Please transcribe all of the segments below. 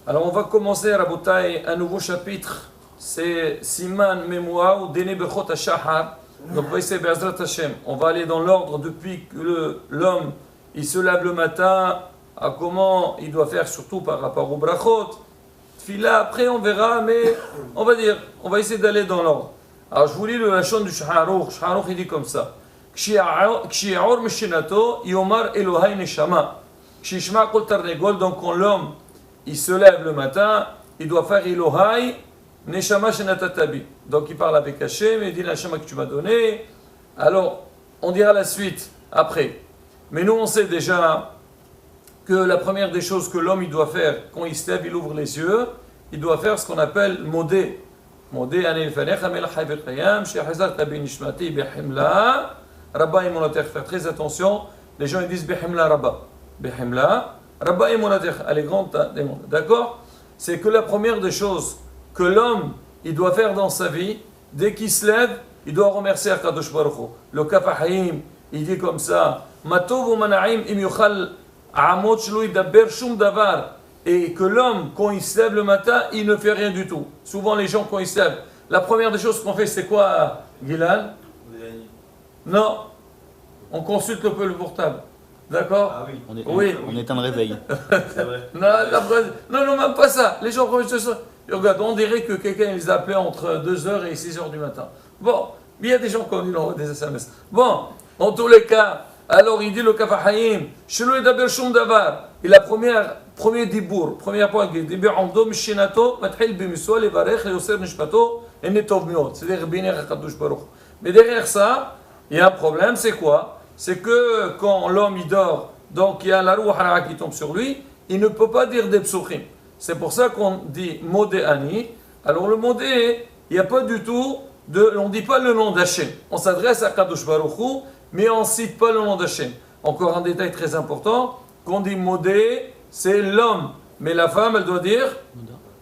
Alors on va commencer, Rabotai, un nouveau chapitre. C'est Siman Memoua ou Dene Bechot HaShahar. Donc on va aller dans l'ordre depuis que l'homme il se lève le matin, à comment il doit faire surtout par rapport au brachot. Tfila, après on verra, mais on va essayer d'aller dans l'ordre. Alors je vous lis le lachon du Shaharouch. Shaharouch il dit comme ça. Kshi'or Mishinato, Yomar Elohai Neshama. Kshishma Kol Tarnegol, donc quand l'homme il se lève le matin, il doit faire Elohai Neshama Shenatatabi. Donc il parle avec Hachem, il dit la Neshama que tu m'as donné. Alors on dira la suite après. Mais nous on sait déjà que la première des choses que l'homme il doit faire quand il se lève, il ouvre les yeux, il doit faire ce qu'on appelle modé. Modé anil fanech amel hayvet qayam shehazar tabi nishmati bihimla rabba imonatech. Faire très attention, les gens ils disent bihimla rabba. Bihimla rabba imonatech, elle est grande des mondes. D'accord? C'est que la première des choses que l'homme il doit faire dans sa vie, dès qu'il se lève, il doit remercier Akadosh Baruch Hu. Le Kafahim, il dit comme ça, Matov ou Manaim im yuchal amot shlo yidaber shum davar. Et que l'homme, quand il se lève le matin, il ne fait rien du tout. Souvent les gens, quand ils se lèvent, la première des choses qu'on fait, c'est quoi, Gilal? Non, on consulte le portable. D'accord? Ah oui. On éteint le réveil. C'est vrai. Non, même pas ça. Les gens, regarde, on dirait que quelqu'un les a appelés entre 2h et 6h du matin. Bon, il y a des gens qui ont envoient des SMS. Bon, en tous les cas, alors il dit le Kafahayim, Shelo Edaber Shum Davar. Et la premier dibour, première point, Dibur Amdo Mishinato, Mathil Bimiswa, Levarech, Yoser Nishpato, et Netov Miot. C'est-à-dire Biner Akadosh Baruch. Mais derrière ça, il y a un problème, c'est quoi? C'est que quand l'homme il dort, donc il y a la roue hara qui tombe sur lui, il ne peut pas dire des psuchim. C'est pour ça qu'on dit modé ani. Alors le modé, il n'y a pas du tout on ne dit pas le nom d'Hachem. On s'adresse à Kadosh Baruch Hu, mais on ne cite pas le nom d'Hachem. Encore un détail très important, qu'on dit modé, c'est l'homme, mais la femme elle doit dire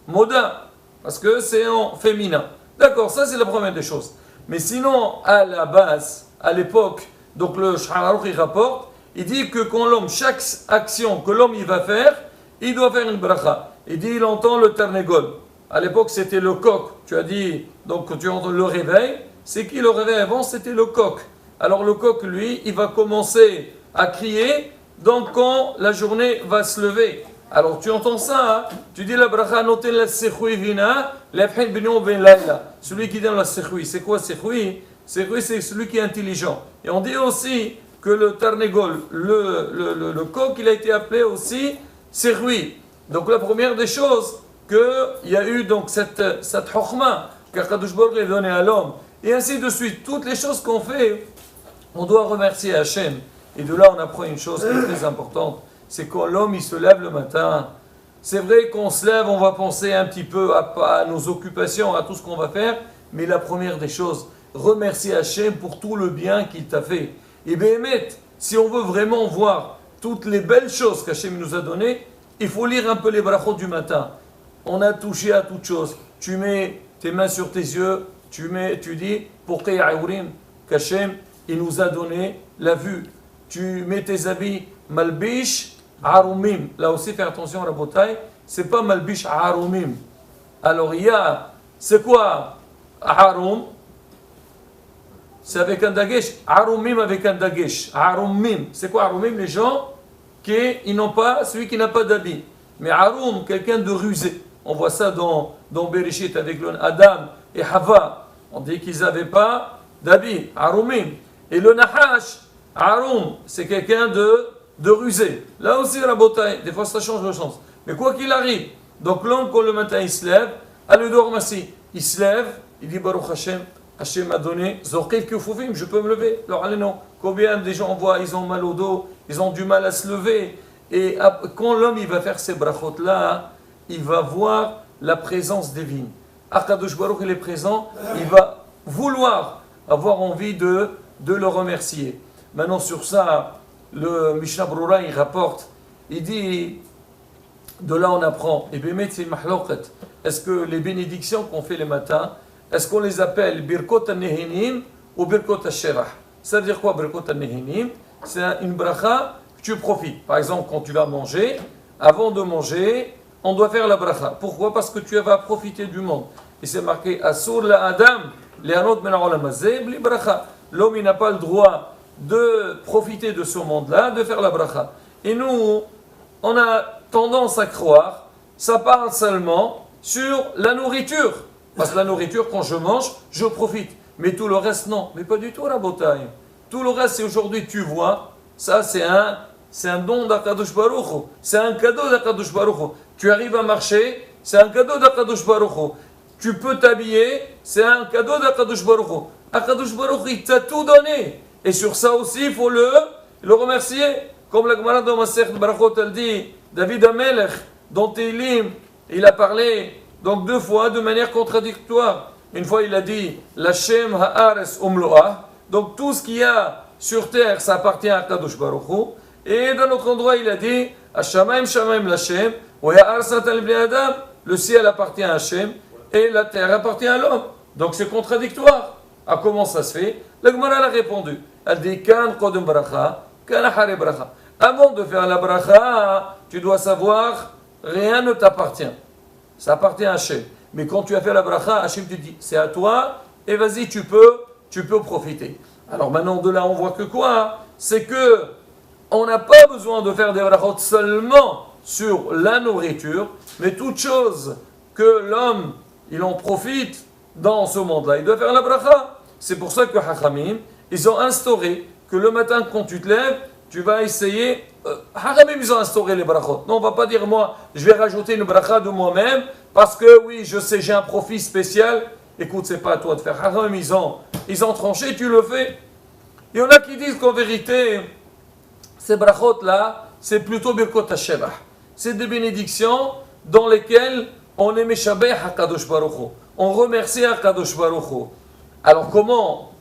moda, parce que c'est en féminin. D'accord, ça c'est la première des choses. Mais sinon, à la base, à l'époque, donc le Shaharouch il rapporte, il dit que quand l'homme, chaque action que l'homme il va faire, il doit faire une bracha. Il dit, il entend le Tarnegol. À l'époque, c'était le coq. Tu as dit, donc tu entends le réveil. C'est qui le réveil avant? C'était le coq. Alors le coq, lui, il va commencer à crier, donc quand la journée va se lever. Alors tu entends ça, hein? Tu dis la bracha, noten la sechoui vina, l'afhin b'nion ben laila. Celui qui donne la sechoui. C'est quoi sechoui? Sechoui, c'est celui qui est intelligent. Et on dit aussi que le Tarnegol, le coq, il a été appelé aussi sechoui. Donc la première des choses, qu'il y a eu donc cette chokhma qu'Akadosh Baruch Hu a donnée à l'homme, et ainsi de suite. Toutes les choses qu'on fait, on doit remercier Hachem. Et de là, on apprend une chose qui est très importante, c'est quand l'homme il se lève le matin. C'est vrai qu'on se lève, on va penser un petit peu à nos occupations, à tout ce qu'on va faire, mais la première des choses, remercier Hachem pour tout le bien qu'il t'a fait. Et bien, si on veut vraiment voir toutes les belles choses qu'Hachem nous a données, il faut lire un peu les brachot du matin. On a touché à toutes choses. Tu mets tes mains sur tes yeux, tu dis, pour qu'Hachem, il nous a donné la vue. Tu mets tes habits, malbish, arumim. Là aussi, fais attention, Rabotai, c'est pas malbish, arumim. Alors, il y a, c'est quoi arum? C'est avec un dagesh, arumim avec un dagesh. Arumim. C'est quoi arumim? Les gens qui n'ont pas, celui qui n'a pas d'habit. Mais arum, quelqu'un de rusé. On voit ça dans Bereshit avec Adam et Hava. On dit qu'ils n'avaient pas d'habit, arumim. Et le nahash, arum, c'est quelqu'un de rusé. Là aussi, Rabotai, des fois ça change le sens. Mais quoi qu'il arrive, donc l'homme, quand le matin il se lève, allez dehors, merci. Il se lève, il dit Baruch Hashem, Hashem m'a donné, Zorkil Kufufim, je peux me lever. Alors allez non, combien des gens voient, ils ont mal au dos, ils ont du mal à se lever. Et quand l'homme il va faire ces brachot là, il va voir la présence divine. Akadosh Baruch il est présent, il va vouloir avoir envie de le remercier. Maintenant sur ça, le Mishnah Brura il rapporte, il dit, de là on apprend, et bien c'est mahloqat. Est-ce que les bénédictions qu'on fait les matins, est-ce qu'on les appelle Birkot al-Nehinim ou Birkot al-Sherah? Ça veut dire quoi Birkot al-Nehinim? C'est une bracha que tu profites. Par exemple, quand tu vas manger, avant de manger, on doit faire la bracha. Pourquoi? Parce que tu vas profiter du monde. Et c'est marqué Asur la Adam, les anot men ha'olam hazeh, bli bracha. L'homme, il n'a pas le droit de profiter de ce monde-là, de faire la bracha. Et nous, on a tendance à croire, ça parle seulement sur la nourriture. Parce que la nourriture, quand je mange, je profite. Mais tout le reste, non. Mais pas du tout, la bataille. Tout le reste, c'est aujourd'hui, tu vois, ça c'est un don d'Akadosh Baruch Hu. C'est un cadeau d'Akadosh Baruch Hu. Tu arrives à marcher, c'est un cadeau d'Akadosh Baruch Hu. Tu peux t'habiller, c'est un cadeau d'Akadosh Baruch Hu. Akadosh Baruch Hu, il t'a tout donné. Et sur ça aussi, il faut le remercier. Comme la Gemara dans Masechet Barachot, elle dit, David Amelech, dans Télim, il a parlé donc 2 fois de manière contradictoire. Une fois, il a dit, L'Hashem ha'ares umloah. Donc tout ce qu'il y a sur terre, ça appartient à Akadosh Baruch Hu. Et d'un autre endroit, il a dit, Hashamaim shamaim l'Hashem, wa ha'ar satan bnei adam. Le ciel appartient à Hachem et la terre appartient à l'homme. Donc c'est contradictoire. Ah, comment ça se fait? La Gemara a répondu. Elle dit, Kan kodem bracha, kan ahare bracha. Avant de faire la bracha, tu dois savoir, rien ne t'appartient. Ça appartient à Hachem. Mais quand tu as fait la bracha, Hachem te dit, c'est à toi, et vas-y, tu peux profiter. Alors maintenant, de là, on voit que quoi? C'est que on n'a pas besoin de faire des brachot seulement sur la nourriture, mais toute chose que l'homme, il en profite dans ce monde-là, il doit faire la bracha. C'est pour ça que Hachamim, ils ont instauré que le matin, quand tu te lèves, tu vas essayer. Hachamim, ils ont instauré les brachot. Non, on ne va pas dire, moi, je vais rajouter une bracha de moi-même, parce que oui, je sais, j'ai un profit spécial. Écoute, c'est pas à toi de faire. Hachamim, ils ont tranché, tu le fais. Il y en a qui disent qu'en vérité, ces brachot-là, c'est plutôt Birkot HaShebach. C'est des bénédictions dans lesquelles on est Meshabeh HaKadosh Baruch Hu. On remercie HaKadosh Baruch Hu. Alors comment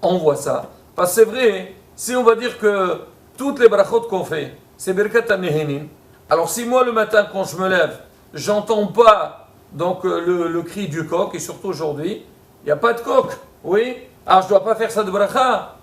on voit ça? Parce que c'est vrai, si on va dire que toutes les brachot qu'on fait, c'est Birkat HaNehenin. Alors si moi le matin quand je me lève, j'entends pas donc le cri du coq, et surtout aujourd'hui, il n'y a pas de coq, oui? Alors je ne dois pas faire ça de bracha.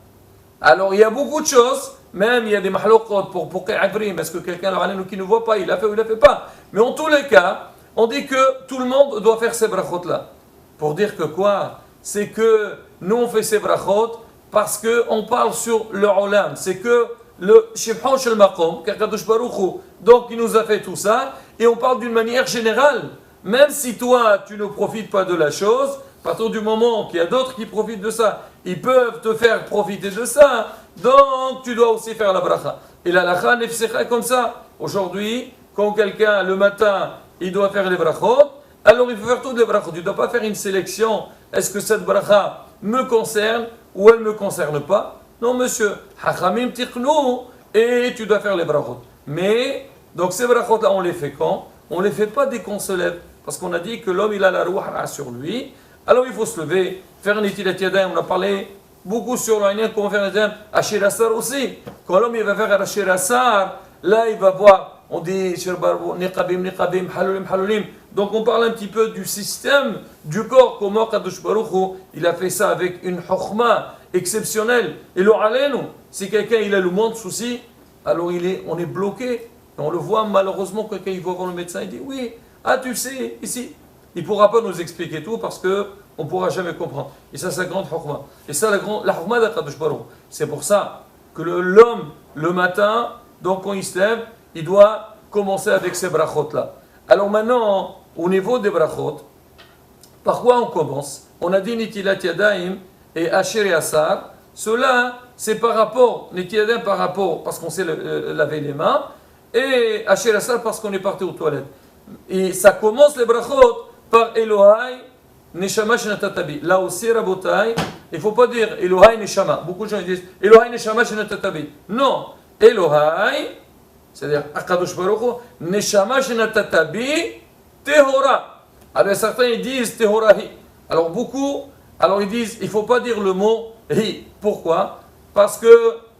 Alors il y a beaucoup de choses, même il y a des mahlokot pour Ka'avrim, est-ce que quelqu'un qui ne voit pas, il a fait ou il ne l'a fait pas? Mais en tous les cas, on dit que tout le monde doit faire ces brachot-là. Pour dire que quoi? C'est que nous on fait ces brachot parce qu'on parle sur le olam. C'est que le Shibhon Shel Makom, Kakadosh Baruch Hu, donc il nous a fait tout ça, et on parle d'une manière générale. Même si toi tu ne profites pas de la chose, à partir du moment qu'il y a d'autres qui profitent de ça, ils peuvent te faire profiter de ça, donc tu dois aussi faire la bracha. Et la lacha nefsecha comme ça. Aujourd'hui, quand quelqu'un le matin, il doit faire les brachot, alors il faut faire toutes les brachot. Tu ne dois pas faire une sélection. Est-ce que cette bracha me concerne ou elle ne me concerne pas? Non monsieur, hachamim tikhnou, et tu dois faire les brachot. Mais, donc ces brachot là on les fait quand? On ne les fait pas dès qu'on se lève. Parce qu'on a dit que l'homme il a la rouha sur lui. Alors il faut se lever, faire un itilat yadayim. On a parlé beaucoup sur l'année comment faire yadayim. Ashir asar aussi. Quand l'homme il va faire ashir asar, là il va voir, on dit niqabim, niqabim, halulim, halulim. Donc on parle un petit peu du système du corps, comment Kadosh Baruch Hu, il a fait ça avec une chokhma exceptionnelle. Et le alenu, si quelqu'un il a le moindre souci, alors on est bloqué. Et on le voit malheureusement, quelqu'un il va voir le médecin, il dit oui, ah tu sais, ici. Il ne pourra pas nous expliquer tout parce qu'on ne pourra jamais comprendre. Et ça, c'est la grande chokhma. Et ça, la chokhma d'Akadosh Baruch Hu. C'est pour ça que l'homme, le matin, donc quand il se lève, il doit commencer avec ces brachot-là. Alors maintenant, au niveau des brachot, par quoi on commence? On a dit Nitilat Yadayim et Asher et Asar. Cela, c'est par rapport, Nitilat Yadayim par rapport, parce qu'on sait laver les mains, et Asher et Asar parce qu'on est parti aux toilettes. Et ça commence les brachot par Elohai Neshama Shenatatabi. Là aussi, Rabotai, il ne faut pas dire Elohai Neshama. Beaucoup de gens disent Elohai Neshama Shenatatabi. Non, Elohai, c'est-à-dire Akadosh Baruch Hu, Neshama Shenatatabi Tehora. Alors certains ils disent Tehorahi. Alors beaucoup, alors ils disent il ne faut pas dire le mot Hi. Pourquoi? Parce que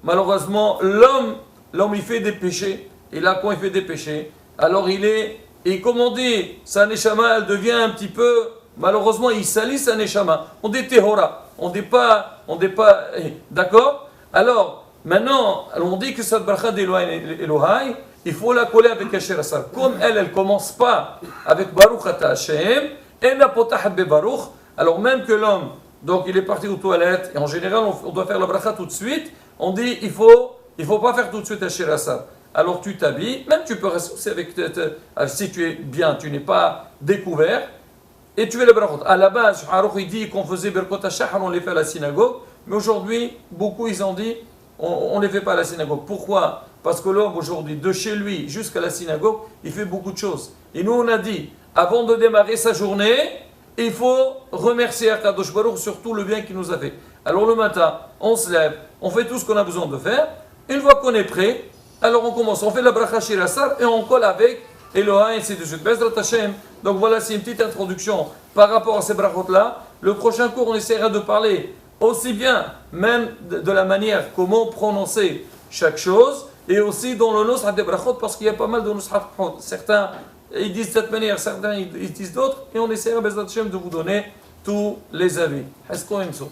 malheureusement, l'homme il fait des péchés. Et là, quand il fait des péchés, alors et comme on dit, sa neshama, elle devient un petit peu, malheureusement, il salit sa neshama. On dit tehora, on dit pas, d'accord? Alors, maintenant, on dit que cette bracha d'Elohai, il faut la coller avec Asher Asar. Comme elle commence pas avec Baruch Ata Hashem, et n'a potah be Baruch, alors même que l'homme, donc il est parti aux toilettes, et en général on doit faire la bracha tout de suite, on dit il faut pas faire tout de suite Asher Asar. Alors tu t'habilles, même tu peux rester aussi avec, si tu es bien, tu n'es pas découvert, et tu fais le brachot. À la base, Aruch il dit qu'on faisait Berkot HaShachar, on les fait à la synagogue, mais aujourd'hui, beaucoup ils ont dit on ne les fait pas à la synagogue. Pourquoi? Parce que l'homme aujourd'hui, de chez lui jusqu'à la synagogue, il fait beaucoup de choses. Et nous on a dit, avant de démarrer sa journée, il faut remercier Akadosh Baruch sur tout le bien qu'il nous a fait. Alors le matin, on se lève, on fait tout ce qu'on a besoin de faire. Une fois qu'on est prêt, alors on commence, on fait la bracha Shir Asar et on colle avec Eloha et ainsi de suite. Bezrat Hashem. Donc voilà, c'est une petite introduction par rapport à ces brachot-là. Le prochain cours, on essaiera de parler aussi bien, même de la manière, comment prononcer chaque chose, et aussi dans le Nusrat des brachot, parce qu'il y a pas mal de Nusrat. Certains, ils disent de cette manière, certains, ils disent d'autres, et on essaiera, Bezrat Hashem, de vous donner tous les avis. Est-ce qu'on aime ça?